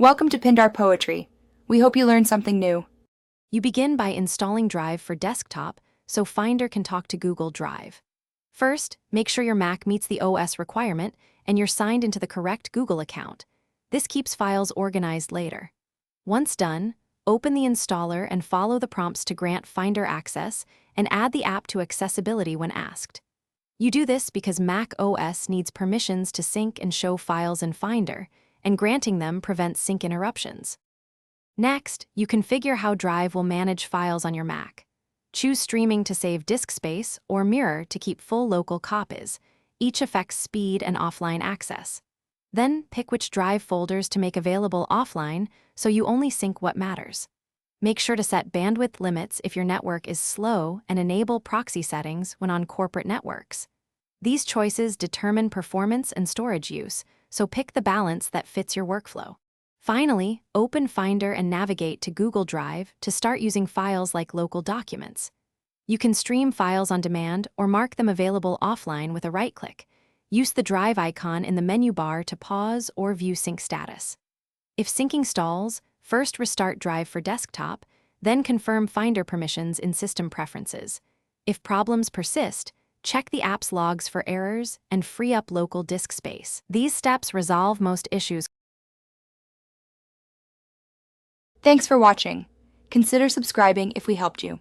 Welcome to Pindar Poetry. We hope you learned something new. You begin by installing Drive for desktop so Finder can talk to Google Drive. First, make sure your Mac meets the OS requirement and you're signed into the correct Google account. This keeps files organized later. Once done, open the installer and follow the prompts to grant Finder access and add the app to accessibility when asked. You do this because Mac OS needs permissions to sync and show files in Finder, and granting them prevents sync interruptions. Next, you configure how Drive will manage files on your Mac. Choose Streaming to save disk space or Mirror to keep full local copies. Each affects speed and offline access. Then pick which Drive folders to make available offline so you only sync what matters. Make sure to set bandwidth limits if your network is slow and enable proxy settings when on corporate networks. These choices determine performance and storage use, so pick the balance that fits your workflow. Finally, open Finder and navigate to Google Drive to start using files like local documents. You can stream files on demand or mark them available offline with a right-click. Use the Drive icon in the menu bar to pause or view sync status. If syncing stalls, first restart Drive for desktop, then confirm Finder permissions in System Preferences. If problems persist, check the app's logs for errors and free up local disk space. These steps resolve most issues. Thanks for watching. Consider subscribing if we helped you.